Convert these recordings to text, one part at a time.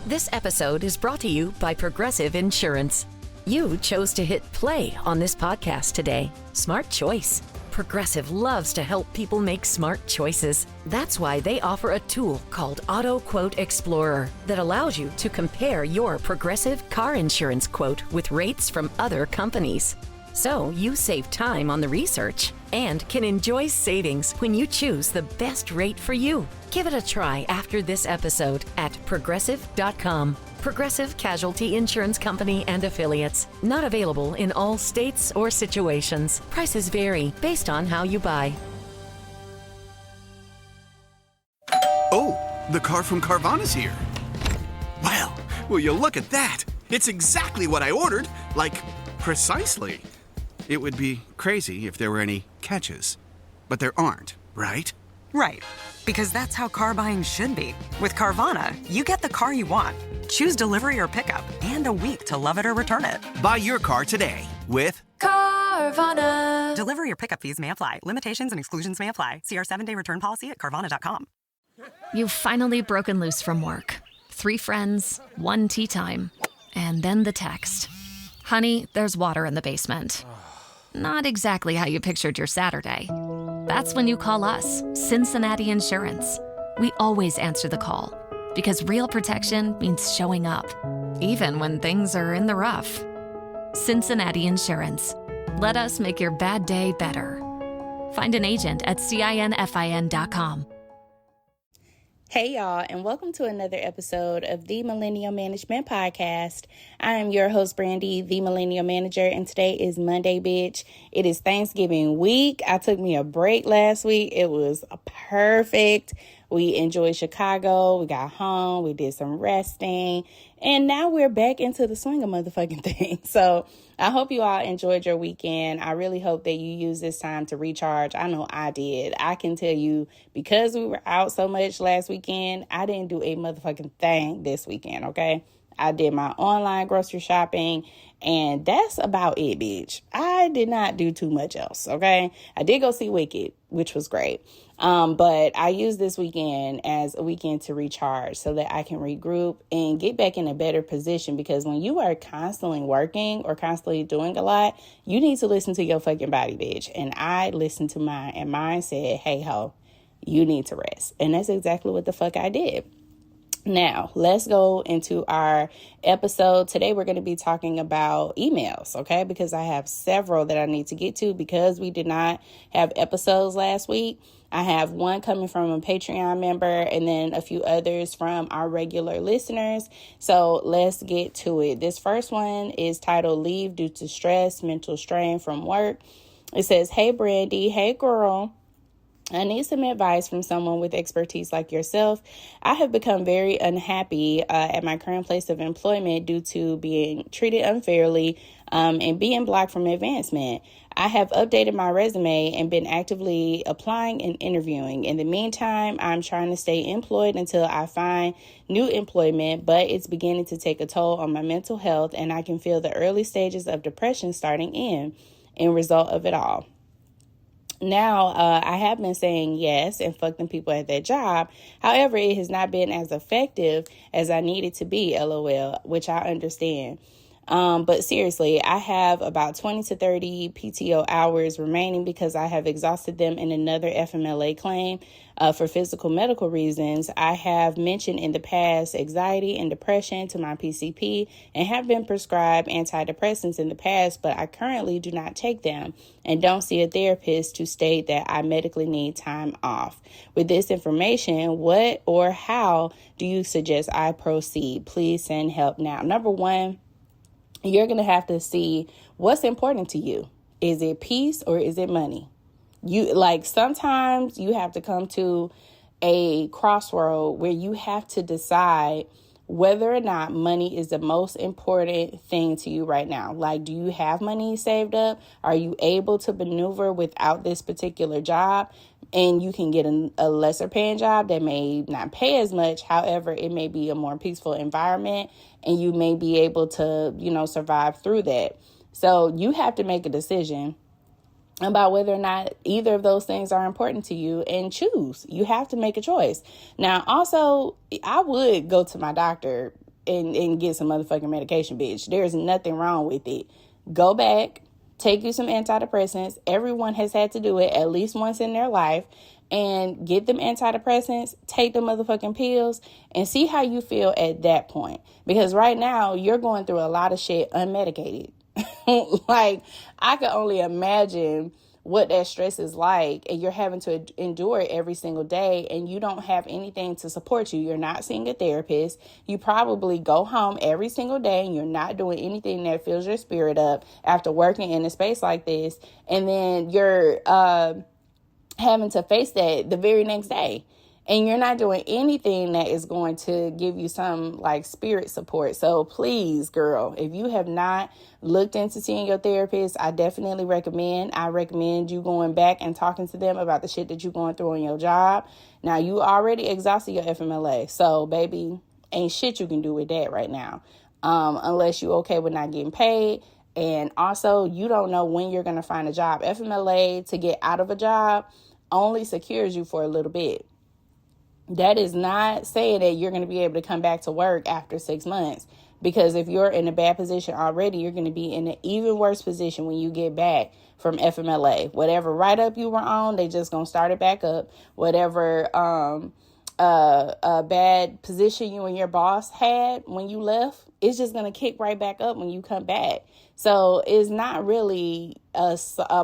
This episode is brought to you by Progressive Insurance. You chose to hit play on this podcast today. Smart choice. Progressive loves to help people make smart choices. That's why they offer a tool called Auto Quote Explorer that allows you to compare your Progressive car insurance quote with rates from other companies. So you save time on the research and can enjoy savings when you choose the best rate for you. Give it a try after this episode at Progressive.com. Progressive Casualty Insurance Company and Affiliates. Not available in all states or situations. Prices vary based on how you buy. Oh, the car from Carvana's here. Well, will you look at that? It's exactly what I ordered. Like, precisely. It would be crazy if there were any catches. But there aren't, right? Right. Because that's how car buying should be. With Carvana, you get the car you want. Choose delivery or pickup, and a week to love it or return it. Buy your car today with Carvana. Delivery or pickup fees may apply. Limitations and exclusions may apply. See our 7-day return policy at Carvana.com. You've finally broken loose from work. 3 friends, 1 tea time, and then the text. Honey, there's water in the basement. Not exactly how you pictured your Saturday. That's when you call us, Cincinnati Insurance. We always answer the call because real protection means showing up, even when things are in the rough. Cincinnati Insurance. Let us make your bad day better. Find an agent at CINFIN.com. Hey y'all, and welcome to another episode of the Millennial Management Podcast. I am your host, Brandy, the Millennial Manager, and today is Monday, bitch. It is Thanksgiving week. I took me a break last week. It was perfect. We enjoyed Chicago. We got home. We did some resting. And now we're back into the swing of motherfucking thing. So I hope you all enjoyed your weekend. I really hope that you use this time to recharge. I know I did. I can tell you, because we were out so much last weekend, I didn't do a motherfucking thing this weekend, okay? I did my online grocery shopping, and that's about it, bitch. I did not do too much else, okay? I did go see Wicked, which was great. But I used this weekend as a weekend to recharge so that I can regroup and get back in a better position, because when you are constantly working or constantly doing a lot, you need to listen to your fucking body, bitch. And I listened to mine, and mine said, hey, ho, you need to rest. And that's exactly what the fuck I did. Now, let's go into our episode. Today, we're going to be talking about emails, okay? Because I have several that I need to get to because we did not have episodes last week. I have one coming from a Patreon member and then a few others from our regular listeners. So let's get to it. This first one is titled Leave Due to Stress, Mental Strain from Work. It says, hey, Brandy. Hey, girl. I need some advice from someone with expertise like yourself. I have become very unhappy at my current place of employment due to being treated unfairly and being blocked from advancement. I have updated my resume and been actively applying and interviewing. In the meantime, I'm trying to stay employed until I find new employment, but it's beginning to take a toll on my mental health, and I can feel the early stages of depression starting in result of it all. Now, I have been saying yes and fuck them people at that job. However, it has not been as effective as I need it to be, LOL, which I understand. But seriously, I have about 20 to 30 PTO hours remaining because I have exhausted them in another FMLA claim for physical medical reasons. I have mentioned in the past anxiety and depression to my PCP and have been prescribed antidepressants in the past, but I currently do not take them and don't see a therapist to state that I medically need time off. With this information, what or how do you suggest I proceed? Please send help now. Number one, you're going to have to see what's important to you. Is it peace or is it money? Sometimes you have to come to a crossroad where you have to decide whether or not money is the most important thing to you right now. Like, do you have money saved up? Are you able to maneuver without this particular job? And you can get a lesser paying job that may not pay as much. However, it may be a more peaceful environment and you may be able to, survive through that. So you have to make a decision about whether or not either of those things are important to you and choose. You have to make a choice. Now, also, I would go to my doctor and get some motherfucking medication, bitch. There's nothing wrong with it. Go back, take you some antidepressants. Everyone has had to do it at least once in their life. And get them antidepressants, take the motherfucking pills, and see how you feel at that point. Because right now, you're going through a lot of shit unmedicated. Like, I can only imagine what that stress is like, and you're having to endure it every single day, and you don't have anything to support you. You're not seeing a therapist. You probably go home every single day, and you're not doing anything that fills your spirit up after working in a space like this. And then you're having to face that the very next day, and you're not doing anything that is going to give you some like spirit support. So please, girl, if you have not looked into seeing your therapist, I definitely recommend you going back and talking to them about the shit that you're going through on your job. Now, you already exhausted your FMLA, so baby, ain't shit you can do with that right now, unless you're okay with not getting paid. And also, you don't know when you're going to find a job. FMLA, to get out of a job, only secures you for a little bit. That is not saying that you're going to be able to come back to work after 6 months. Because if you're in a bad position already, you're going to be in an even worse position when you get back from FMLA. Whatever write-up you were on, they just going to start it back up. Whatever a bad position you and your boss had when you left, it's just going to kick right back up when you come back. So it's not really a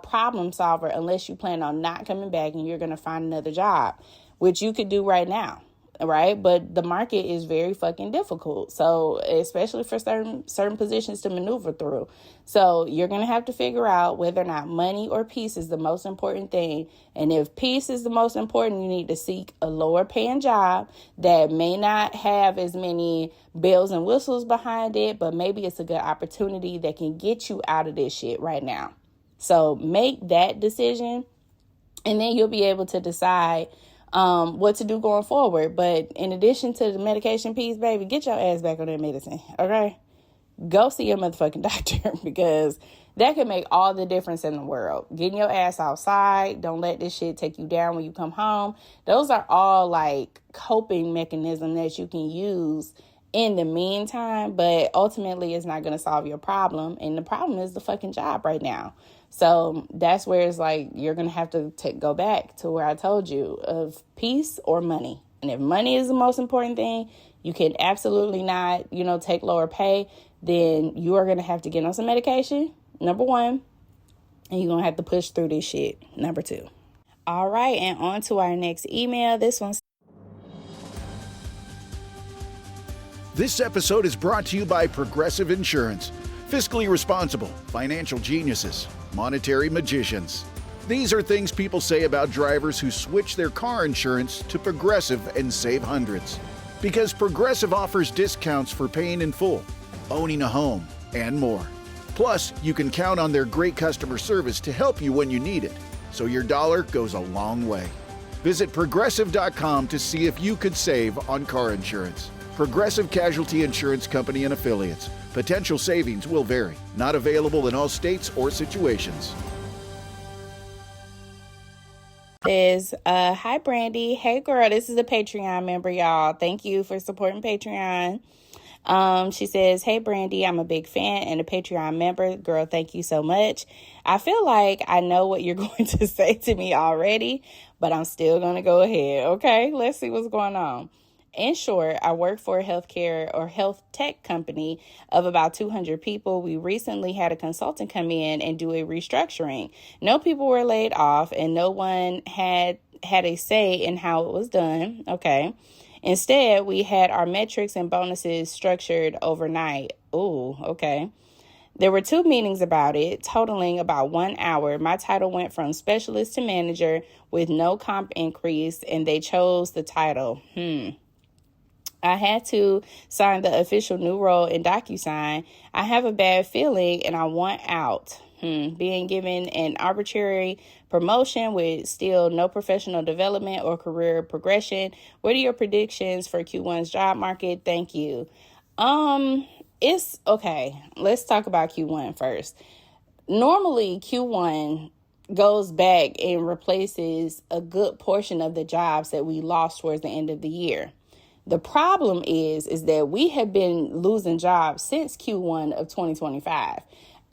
problem solver unless you plan on not coming back and you're going to find another job, which you could do right now, right? But the market is very fucking difficult. So especially for certain positions to maneuver through. So you're going to have to figure out whether or not money or peace is the most important thing. And if peace is the most important, you need to seek a lower paying job that may not have as many bells and whistles behind it, but maybe it's a good opportunity that can get you out of this shit right now. So make that decision, and then you'll be able to decide what to do going forward. But in addition to the medication piece, baby, get your ass back on that medicine, okay? Go see your motherfucking doctor, because that can make all the difference in the world. Getting your ass outside, don't let this shit take you down when you come home. Those are all like coping mechanisms that you can use in the meantime, but ultimately it's not going to solve your problem. And the problem is the fucking job right now. So that's where it's like you're going to have to go back to where I told you of peace or money. And if money is the most important thing, you can absolutely not, take lower pay. Then you are going to have to get on some medication, number one. And you're going to have to push through this shit, number two. All right. And on to our next email. This one's. This episode is brought to you by Progressive Insurance. Fiscally responsible, financial geniuses, monetary magicians. These are things people say about drivers who switch their car insurance to Progressive and save hundreds. Because Progressive offers discounts for paying in full, owning a home, and more. Plus, you can count on their great customer service to help you when you need it, so your dollar goes a long way. Visit Progressive.com to see if you could save on car insurance. Progressive Casualty Insurance Company and Affiliates. Potential savings will vary. Not available in all states or situations. Hi, Brandy. Hey, girl. This is a Patreon member, y'all. Thank you for supporting Patreon. She says, hey, Brandy, I'm a big fan and a Patreon member. Girl, thank you so much. I feel like I know what you're going to say to me already, but I'm still going to go ahead. Okay, let's see what's going on. In short, I work for a healthcare or health tech company of about 200 people. We recently had a consultant come in and do a restructuring. No people were laid off and no one had a say in how it was done. Okay. Instead, we had our metrics and bonuses structured overnight. Ooh, okay. There were 2 meetings about it, totaling about 1 hour. My title went from specialist to manager with no comp increase, and they chose the title. I had to sign the official new role in DocuSign. I have a bad feeling and I want out. Being given an arbitrary promotion with still no professional development or career progression. What are your predictions for Q1's job market? Thank you. It's okay. Let's talk about Q1 first. Normally, Q1 goes back and replaces a good portion of the jobs that we lost towards the end of the year. The problem is that we have been losing jobs since Q1 of 2025.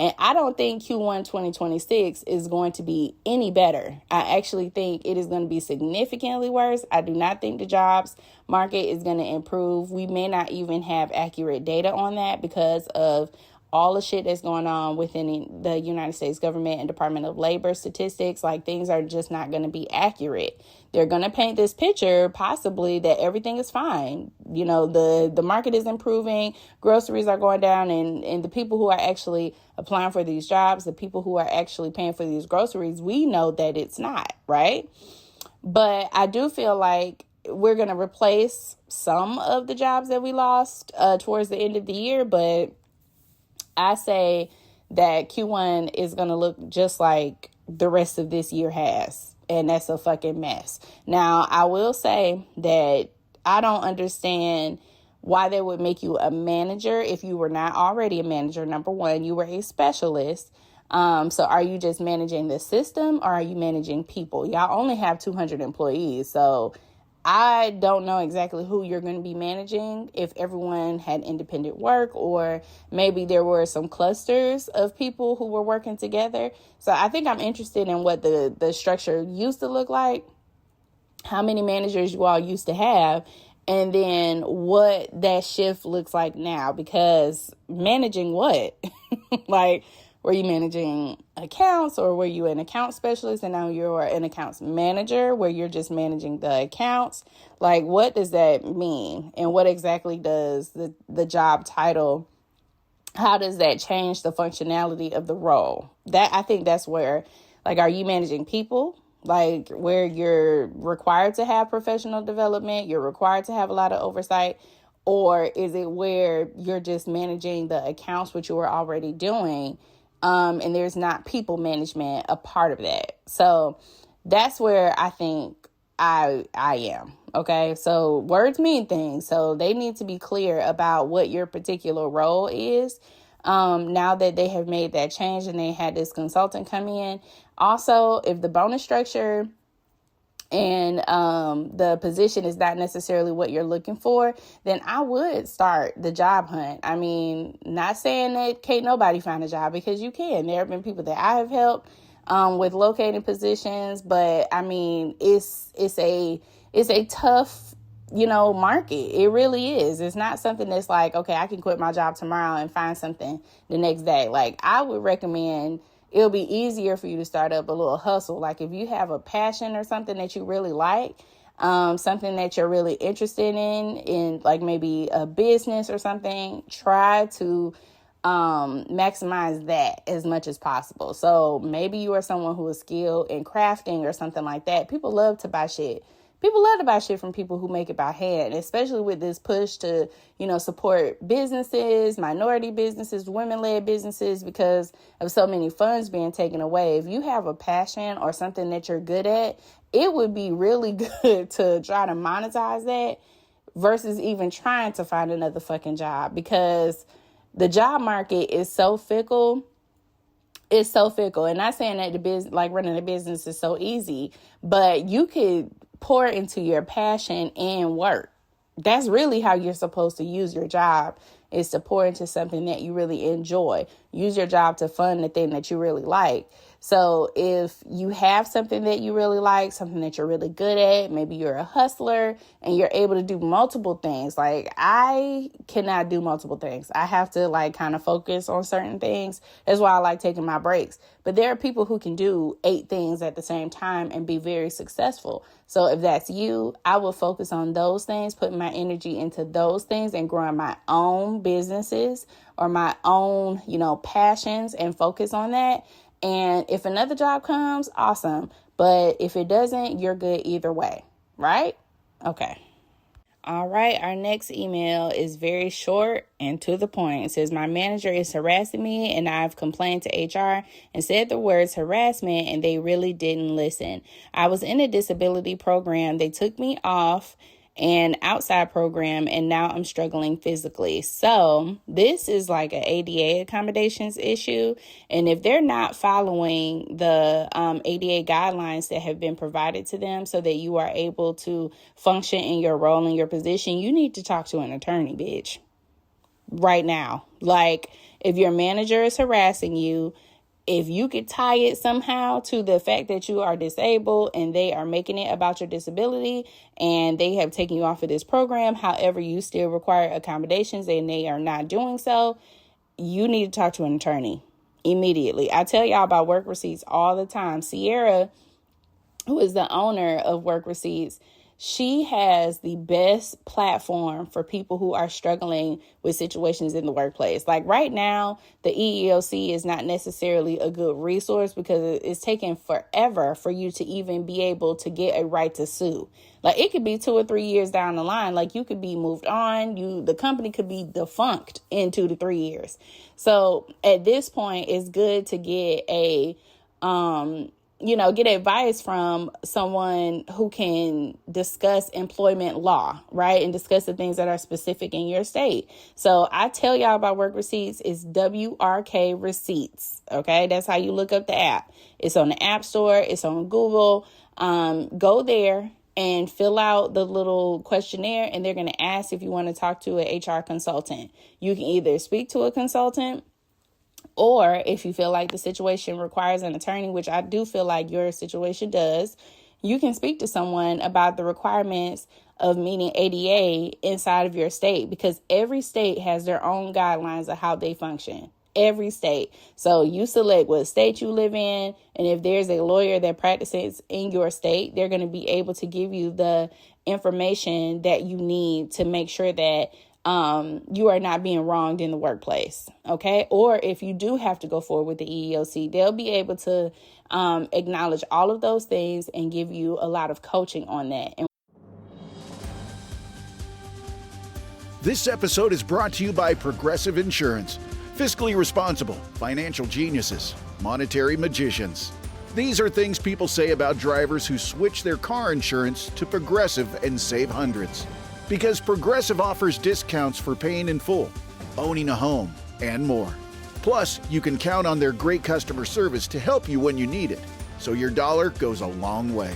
And I don't think Q1 2026 is going to be any better. I actually think it is going to be significantly worse. I do not think the jobs market is going to improve. We may not even have accurate data on that because of all the shit that's going on within the United States government and Department of Labor statistics. Like, things are just not going to be accurate. They're going to paint this picture possibly that everything is fine. You know, the market is improving, groceries are going down, and the people who are actually applying for these jobs, the people who are actually paying for these groceries, we know that it's not, right? But I do feel like we're going to replace some of the jobs that we lost towards the end of the year, but I say that Q1 is going to look just like the rest of this year has, and that's a fucking mess. Now, I will say that I don't understand why they would make you a manager if you were not already a manager. Number one, you were a specialist. So are you just managing the system, or are you managing people? Y'all only have 200 employees, so I don't know exactly who you're going to be managing, if everyone had independent work, or maybe there were some clusters of people who were working together. So I think I'm interested in what the structure used to look like, how many managers you all used to have, and then what that shift looks like now. Because managing what? Like, were you managing accounts, or were you an account specialist and now you're an accounts manager where you're just managing the accounts? Like, what does that mean? And what exactly does the job title, how does that change the functionality of the role? That, I think that's where, like, are you managing people? Like, where you're required to have professional development, you're required to have a lot of oversight? Or is it where you're just managing the accounts, which you were already doing? And there's not people management a part of that. So that's where I think I am. Okay. So words mean things. So they need to be clear about what your particular role is. Now that they have made that change and they had this consultant come in. Also, if the bonus structure and the position is not necessarily what you're looking for, then I would start the job hunt. I mean, not saying that can't nobody find a job, because you can. There have been people that I have helped with locating positions, but I mean, it's a tough, market. It really is. It's not something that's like, okay, I can quit my job tomorrow and find something the next day. Like, I would recommend, it'll be easier for you to start up a little hustle. Like, if you have a passion or something that you really like, something that you're really interested in like maybe a business or something, try to maximize that as much as possible. So maybe you are someone who is skilled in crafting or something like that. People love to buy shit. People love to buy shit from people who make it by hand, especially with this push to, support businesses, minority businesses, women-led businesses, because of so many funds being taken away. If you have a passion or something that you're good at, it would be really good to try to monetize that versus even trying to find another fucking job, because the job market is so fickle. It's so fickle. And not saying that running a business is so easy, but you could pour into your passion and work. That's really how you're supposed to use your job, is to pour into something that you really enjoy. Use your job to fund the thing that you really like. So if you have something that you really like, something that you're really good at, maybe you're a hustler and you're able to do multiple things. Like, I cannot do multiple things. I have to kind of focus on certain things. That's why I like taking my breaks. But there are people who can do 8 things at the same time and be very successful. So if that's you, I will focus on those things, putting my energy into those things and growing my own businesses or my own, passions, and focus on that. And if another job comes, awesome. But if it doesn't, you're good either way, right? Okay. All right. Our next email is very short and to the point. It says, my manager is harassing me and I've complained to HR and said the words harassment and they really didn't listen. I was in a disability program. They took me off and outside program, and now I'm struggling physically. So this is like an ADA accommodations issue. And if they're not following the ADA guidelines that have been provided to them so that you are able to function in your role and your position, you need to talk to an attorney, bitch, right now. Like, if your manager is harassing you, if you could tie it somehow to the fact that you are disabled and they are making it about your disability and they have taken you off of this program, however, you still require accommodations and they are not doing so, you need to talk to an attorney immediately. I tell y'all about Work Receipts all the time. Sierra, who is the owner of Work Receipts, she has the best platform for people who are struggling with situations in the workplace. Like right now, the EEOC is not necessarily a good resource because it's taken forever for you to even be able to get a right to sue. Like it could be 2 or 3 years down the line. Like you could be moved on. The company could be defunct in 2 to 3 years. So at this point, it's good to get get advice from someone who can discuss employment law, right? And discuss the things that are specific in your state. So I tell y'all about Work Receipts. It's WRK Receipts. Okay. That's how you look up the app. It's on the App Store. It's on Google. Go there and fill out the little questionnaire, and they're going to ask if you want to talk to an HR consultant. You can either speak to a consultant, or if you feel like the situation requires an attorney, which I do feel like your situation does, you can speak to someone about the requirements of meeting ADA inside of your state, because every state has their own guidelines of how they function. Every state. So you select what state you live in. And if there's a lawyer that practices in your state, they're going to be able to give you the information that you need to make sure that you are not being wronged in the workplace. Okay. Or if you do have to go forward with the EEOC, they'll be able to acknowledge all of those things and give you a lot of coaching on that. This episode is brought to you by Progressive Insurance. Fiscally responsible, financial geniuses, monetary magicians. These are things people say about drivers who switch their car insurance to Progressive and save hundreds. Because Progressive offers discounts for paying in full, owning a home, and more. Plus, you can count on their great customer service to help you when you need it, so your dollar goes a long way.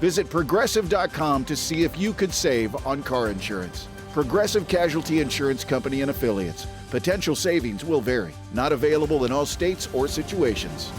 Visit Progressive.com to see if you could save on car insurance. Progressive Casualty Insurance Company and Affiliates. Potential savings will vary. Not available in all states or situations.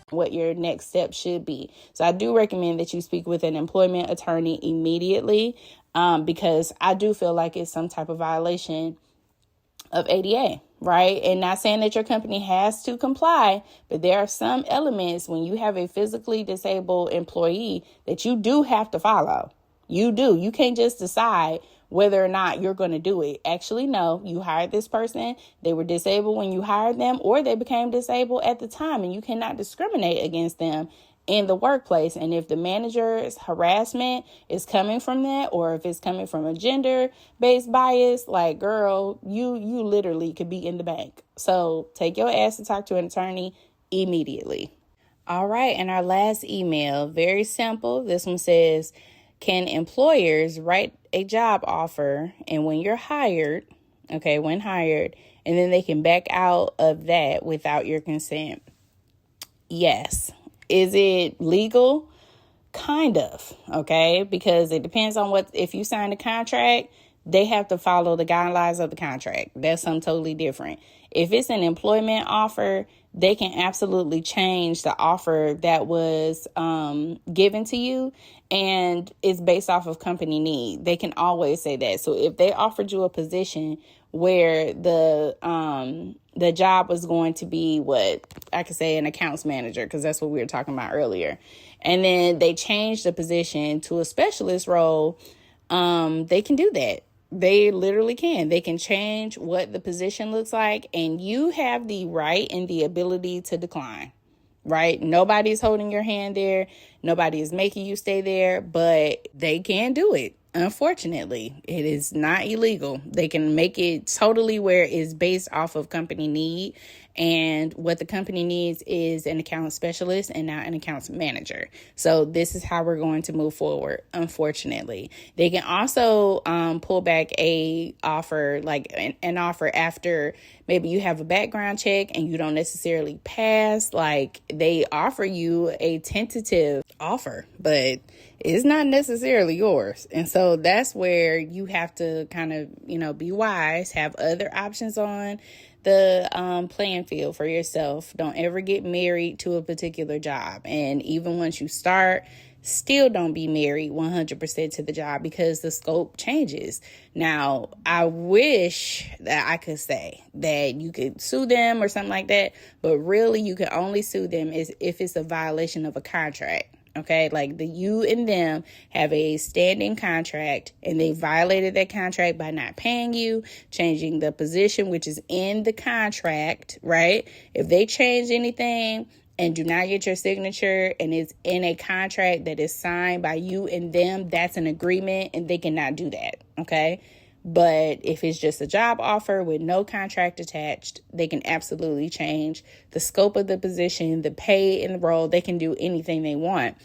What your next step should be. So I do recommend that you speak with an employment attorney immediately, because I do feel like it's some type of violation of ADA, right? And not saying that your company has to comply, but there are some elements when you have a physically disabled employee that you do have to follow. You do. You can't just decide whether or not you're going to do it. Actually, no, you hired this person. They were disabled when you hired them, or they became disabled at the time, and you cannot discriminate against them in the workplace. And if the manager's harassment is coming from that, or if it's coming from a gender-based bias, like, girl, you literally could be in the bank. So take your ass to talk to an attorney immediately. All right. And our last email, very simple. This one says, can employers write a job offer, and when you're hired, and then they can back out of that without your consent? Yes. Is it legal? Kind of. Okay. Because it depends on if you sign a contract, they have to follow the guidelines of the contract. That's something totally different. If it's an employment offer, they can absolutely change the offer that was given to you, and it's based off of company need. They can always say that. So if they offered you a position where the job was going to be an accounts manager, because that's what we were talking about earlier, and then they changed the position to a specialist role, they can do that. They literally can. They can change what the position looks like, and you have the right and the ability to decline, right? Nobody's holding your hand there. Nobody is making you stay there, but they can do it. Unfortunately, it is not illegal. They can make it totally where it's based off of company need. And what the company needs is an account specialist and not an accounts manager. So this is how we're going to move forward, unfortunately. They can also pull back a offer, like an offer after maybe you have a background check and you don't necessarily pass. Like, they offer you a tentative offer, but it's not necessarily yours. And so that's where you have to kind of, be wise, have other options on the playing field for yourself. Don't ever get married to a particular job. And even once you start, still don't be married 100% to the job, because the scope changes. Now, I wish that I could say that you could sue them or something like that, but really you can only sue them if it's a violation of a contract. Okay, like you and them have a standing contract and they violated that contract by not paying you, changing the position, which is in the contract, right? If they change anything and do not get your signature and it's in a contract that is signed by you and them, that's an agreement and they cannot do that. Okay. But if it's just a job offer with no contract attached, they can absolutely change the scope of the position, the pay and the role. They can do anything they want.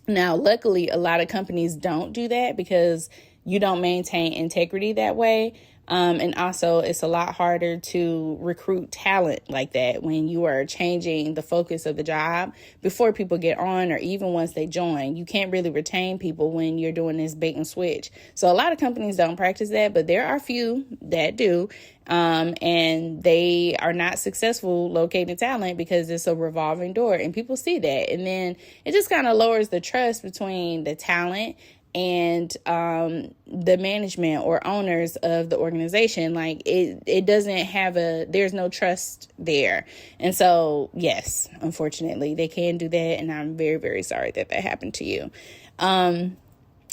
Now, luckily, a lot of companies don't do that because you don't maintain integrity that way. And also, it's a lot harder to recruit talent like that when you are changing the focus of the job before people get on, or even once they join. You can't really retain people when you're doing this bait and switch. So a lot of companies don't practice that, but there are a few that do. And they are not successful locating talent because it's a revolving door and people see that. And then it just kind of lowers the trust between the talent and the management or owners of the organization. Like it doesn't have there's no trust there. And so, yes, unfortunately, they can do that. And I'm very, very sorry that happened to you.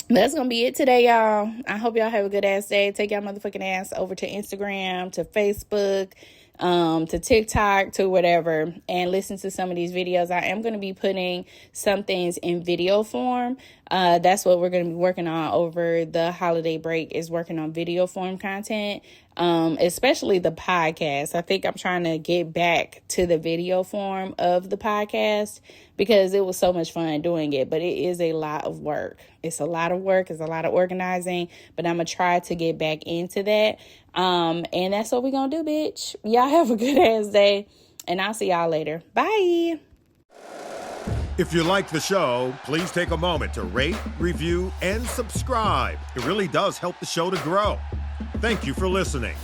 That's going to be it today, y'all. I hope y'all have a good ass day. Take y'all motherfucking ass over to Instagram, to Facebook, to TikTok, to whatever, and listen to some of these videos. I am going to be putting some things in video form. That's what we're going to be working on over the holiday break, is working on video form content, especially the podcast. I think I'm trying to get back to the video form of the podcast because it was so much fun doing it, but it is a lot of work. It's a lot of work. It's a lot of organizing, but I'm going to try to get back into that. And that's what we're going to do, bitch. Y'all have a good ass day, and I'll see y'all later. Bye. If you like the show, please take a moment to rate, review, and subscribe. It really does help the show to grow. Thank you for listening.